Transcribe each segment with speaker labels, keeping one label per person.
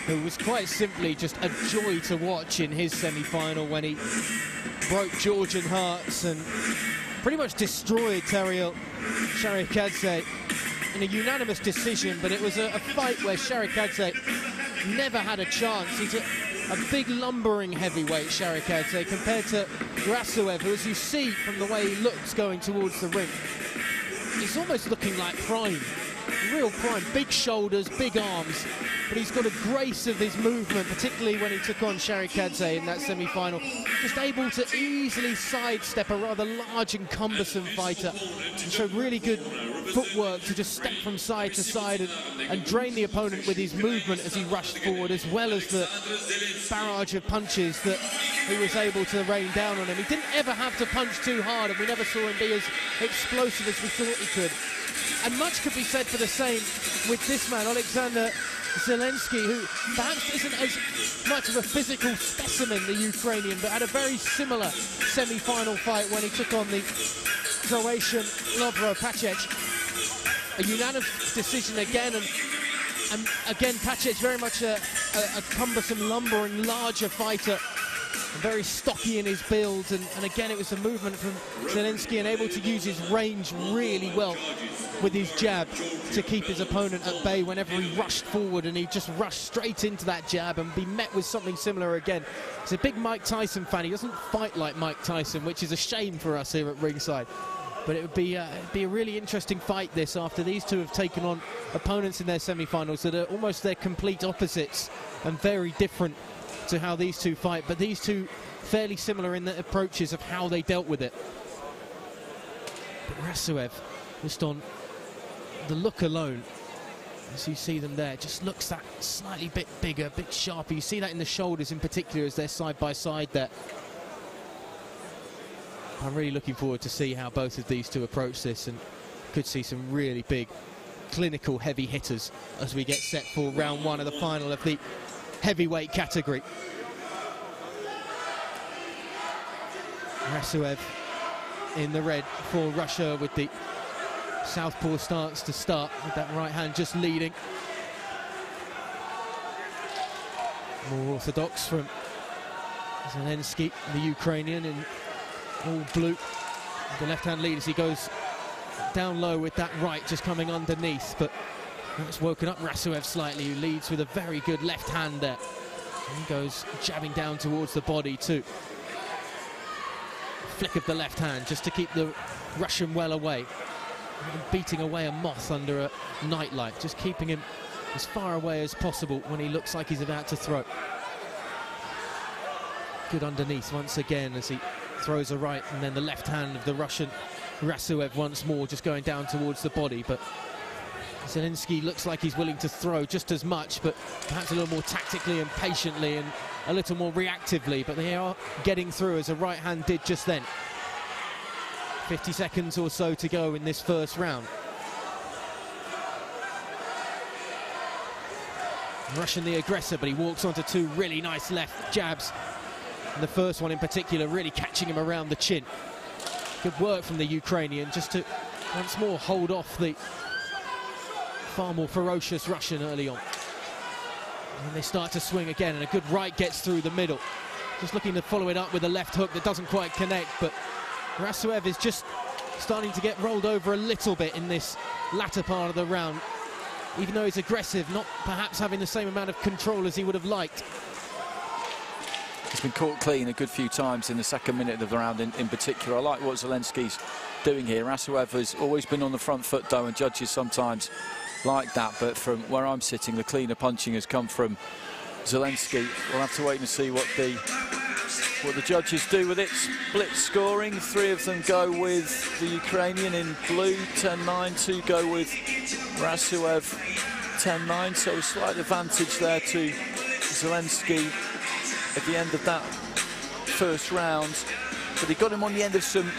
Speaker 1: who was quite simply just a joy to watch in his semi-final when he broke Georgian hearts and pretty much destroyed Tariel Sharikadze in a unanimous decision. But it was a fight where Sharikadze never had a chance. He's a big lumbering heavyweight, Sharikadze, compared to RASUEV, who, as you see from the way he looks going towards the ring, he's almost looking like Prime, real Prime. Big shoulders, big arms, but he's got a grace of his movement, particularly when he took on Sharikadze in that semi-final. Just able to easily sidestep a rather large and cumbersome fighter, and showed really good footwork to just step from side to side and drain the opponent with his movement as he rushed forward, as well as the barrage of punches that he was able to rain down on him. He didn't ever have to punch too hard, and we never saw him be as explosive as we thought he could. And much could be said for the same with this man, Alexander Zelenskyyi, who perhaps isn't as much of a physical specimen, the Ukrainian, but had a very similar semi-final fight when he took on the Croatian Lovro Pacic. A unanimous decision again, and again Pacic very much a cumbersome, lumbering, larger fighter, very stocky in his build, and again it was the movement from Zelenskyyi, and able to use his range really well with his jab to keep his opponent at bay whenever he rushed forward, and he just rushed straight into that jab and be met with something similar again. He's a big Mike Tyson fan. He doesn't fight like Mike Tyson, which is a shame for us here at ringside. But it would be a really interesting fight, this, after these two have taken on opponents in their semi-finals that are almost their complete opposites and very different to how these two fight, but these two fairly similar in the approaches of how they dealt with it. But RASUEV, just on the look alone, as you see them there, just looks that slightly bit bigger, a bit sharper. You see that in the shoulders in particular as they're side by side there. I'm really looking forward to see how both of these two approach this, and could see some really big, clinical heavy hitters as we get set for round one of the final of the heavyweight category. RASUEV in the red for Russia with the southpaw stance to start, with that right hand just leading. More orthodox from Zelenskyyi, the Ukrainian, in all blue. The left hand lead as he goes down low with that right just coming underneath, but that's woken up RASUEV slightly, who leads with a very good left hand there. And he goes jabbing down towards the body too. Flick of the left hand just to keep the Russian well away. Beating away a moth under a nightlight, just keeping him as far away as possible when he looks like he's about to throw. Good underneath once again as he throws a right, and then the left hand of the Russian RASUEV once more just going down towards the body. But Zelenskyyi looks like he's willing to throw just as much, but perhaps a little more tactically and patiently and a little more reactively, but they are getting through as a right hand did just then. 50 seconds or so to go in this first round. Russian the aggressor, but he walks onto two really nice left jabs, and the first one in particular really catching him around the chin. Good work from the Ukrainian just to once more hold off the far more ferocious Russian early on. And they start to swing again, and a good right gets through the middle. Just looking to follow it up with a left hook that doesn't quite connect, but RASUEV is just starting to get rolled over a little bit in this latter part of the round. Even though he's aggressive, not perhaps having the same amount of control as he would have liked.
Speaker 2: He's been caught clean a good few times in the second minute of the round in particular. I like what Zelensky's doing here. RASUEV has always been on the front foot though, and judges sometimes like that, but from where I'm sitting, the cleaner punching has come from Zelenskyyi. We'll have to wait and see what the judges do with it. Split scoring, 3 of them go with the Ukrainian in blue, 10-9, 2 go with RASUEV, 10-9, so a slight advantage there to Zelenskyyi at the end of that first round, but he got him on the end of some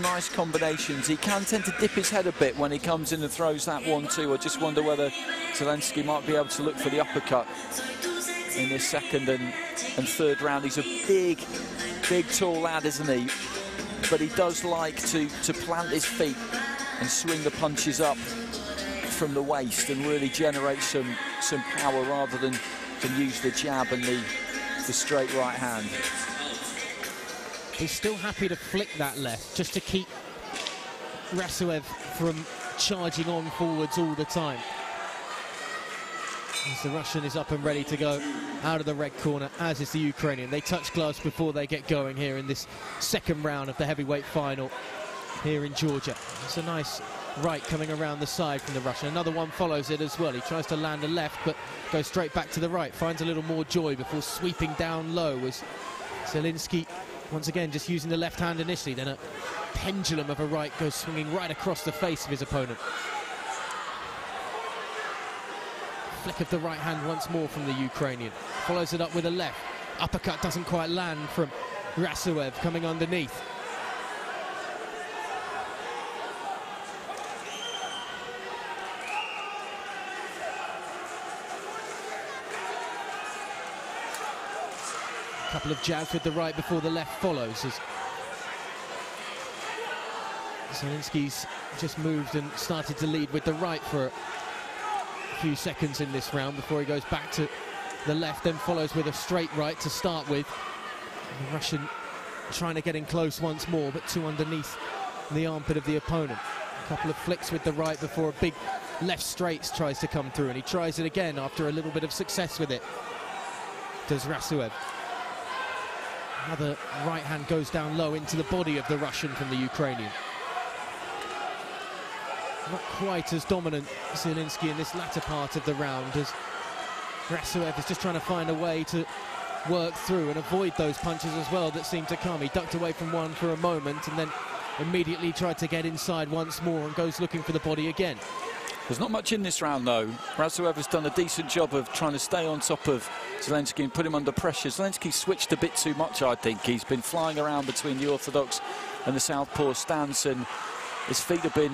Speaker 2: nice combinations. He can tend to dip his head a bit when he comes in and throws that 1-2. I just wonder whether Zelenskyyi might be able to look for the uppercut in this second and third round. He's a big, tall lad, isn't he? But he does like to plant his feet and swing the punches up from the waist and really generate some power rather than can use the jab and the straight right hand.
Speaker 1: He's still happy to flick that left just to keep RASUEV from charging on forwards all the time. As the Russian is up and ready to go out of the red corner, as is the Ukrainian. They touch gloves before they get going here in this second round of the heavyweight final here in Georgia. It's a nice right coming around the side from the Russian. Another one follows it as well. He tries to land a left, but goes straight back to the right. Finds a little more joy before sweeping down low as Zelenskyyi, once again, just using the left hand initially. Then a pendulum of a right goes swinging right across the face of his opponent. Flick of the right hand once more from the Ukrainian. Follows it up with a left. Uppercut doesn't quite land from RASUEV coming underneath. A couple of jabs with the right before the left follows as Zelensky's just moved and started to lead with the right for a few seconds in this round before he goes back to the left, then follows with a straight right to start with. And the Russian trying to get in close once more, but two underneath the armpit of the opponent. A couple of flicks with the right before a big left straight tries to come through, and he tries it again after a little bit of success with it. Does RASUEV. Another right hand goes down low into the body of the Russian from the Ukrainian. Not quite as dominant Zelenskyyi in this latter part of the round, as RASUEV is just trying to find a way to work through and avoid those punches as well that seem to come. He ducked away from one for a moment and then immediately tried to get inside once more and goes looking for the body again.
Speaker 2: There's not much in this round though. RASUEV has done a decent job of trying to stay on top of Zelenskyyi and put him under pressure. Zelenskyyi switched a bit too much, I think. He's been flying around between the orthodox and the southpaw stance, and his feet have been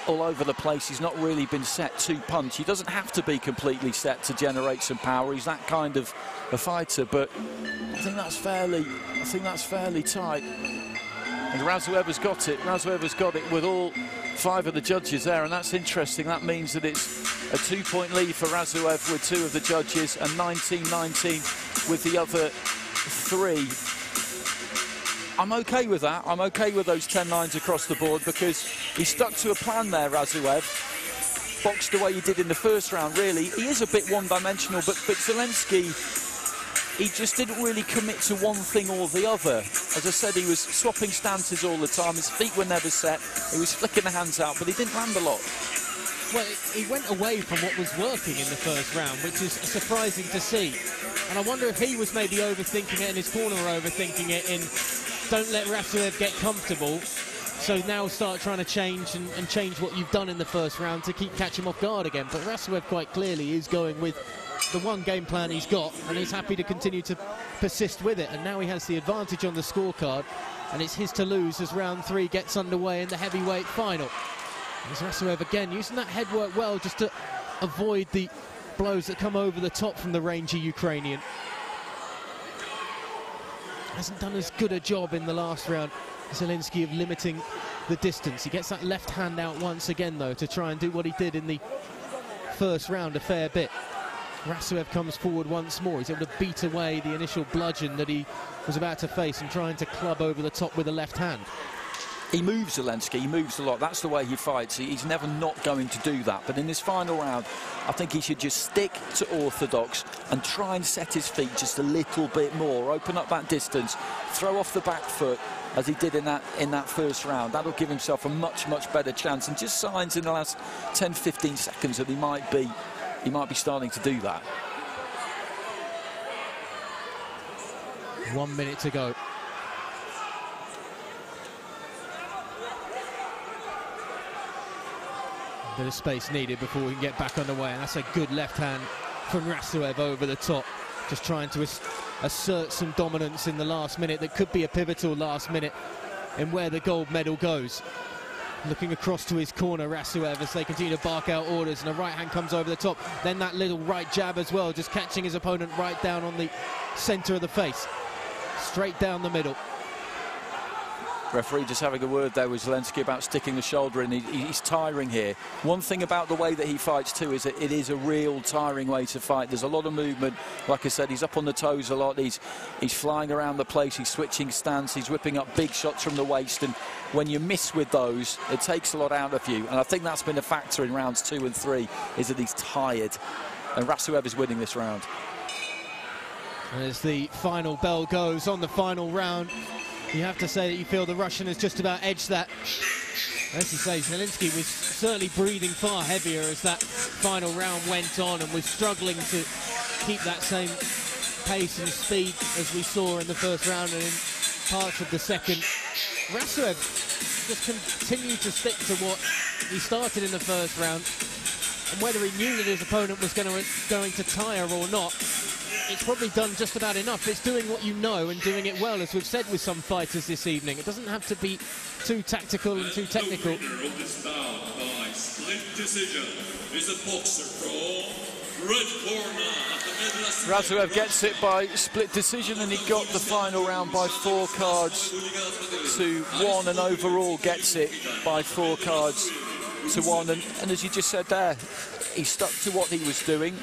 Speaker 2: all over the place. He's not really been set to punch. He doesn't have to be completely set to generate some power. He's that kind of a fighter, but I think that's fairly tight. And RASUEV has got it. RASUEV has got it with all 5 of the judges there, and that's interesting. That means that it's a 2-point lead for RASUEV with 2 of the judges and 19-19 with the other 3. I'm okay with that. I'm okay with those 10 lines across the board because he stuck to a plan there, RASUEV. Boxed the way he did in the first round, really. He is a bit one-dimensional, but Zelenskyyi, he just didn't really commit to one thing or the other. As I said, he was swapping stances all the time. His feet were never set. He was flicking the hands out, but he didn't land a lot.
Speaker 1: Well, he went away from what was working in the first round, which is surprising to see. And I wonder if he was maybe overthinking it and his corner were overthinking it in don't let RASUEV get comfortable. So now start trying to change and change what you've done in the first round to catch him off guard again. But RASUEV quite clearly is going with the one game plan he's got, and he's happy to continue to persist with it. And now he has the advantage on the scorecard, and it's his to lose as round 3 gets underway in the heavyweight final. As RASUEV again using that head work well just to avoid the blows that come over the top from the rangy Ukrainian. Hasn't done as good a job in the last round, Zelenskyyi, of limiting the distance. He gets that left hand out once again though to try and do what he did in the first round a fair bit. RASUEV comes forward once more. He's able to beat away the initial bludgeon that he was about to face and trying to club over the top with the left hand.
Speaker 2: He moves, Zelenskyyi, he moves a lot. That's the way he fights. He's never not going to do that. But in this final round, I think he should just stick to orthodox and try and set his feet just a little bit more. Open up that distance, throw off the back foot as he did in that first round. That'll give himself a much, much better chance. And just signs in the last 10-15 seconds that he might be starting to do that.
Speaker 1: 1 minute to go. A bit of space needed before we can get back underway, and that's a good left hand from RASUEV over the top, just trying to assert some dominance in the last minute that could be a pivotal last minute in where the gold medal goes. Looking across to his corner, RASUEV, as they continue to bark out orders, and a right hand comes over the top, then that little right jab as well, just catching his opponent right down on the center of the face, straight down the middle.
Speaker 2: Referee just having a word there with Zelenskyyi about sticking the shoulder in. He's tiring here. One thing about the way that he fights too is that it is a real tiring way to fight. There's a lot of movement. Like I said, he's up on the toes a lot. He's flying around the place. He's switching stance. He's whipping up big shots from the waist. And when you miss with those, it takes a lot out of you. And I think that's been a factor in rounds 2 and 3, is that he's tired. And RASUEV is winning this round.
Speaker 1: As the final bell goes on the final round, you have to say that you feel the Russian has just about edged that. As you say, Zelenskyyi was certainly breathing far heavier as that final round went on and was struggling to keep that same pace and speed as we saw in the first round and in parts of the second. RASUEV just continued to stick to what he started in the first round, and whether he knew that his opponent was going to tire or not, it's probably done just about enough. It's doing what you know and doing it well, as we've said with some fighters this evening. It doesn't have to be too tactical and too technical.
Speaker 3: The winner of this bout by split decision is a boxer from red corner.
Speaker 2: RASUEV gets it by split decision, and he got the final round by 4 cards to 1, and overall gets it by 4 cards to 1. And as you just said there, he stuck to what he was doing.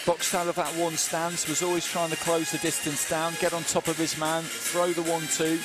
Speaker 2: Boxed out of that one stance, was always trying to close the distance down, get on top of his man, throw the 1-2.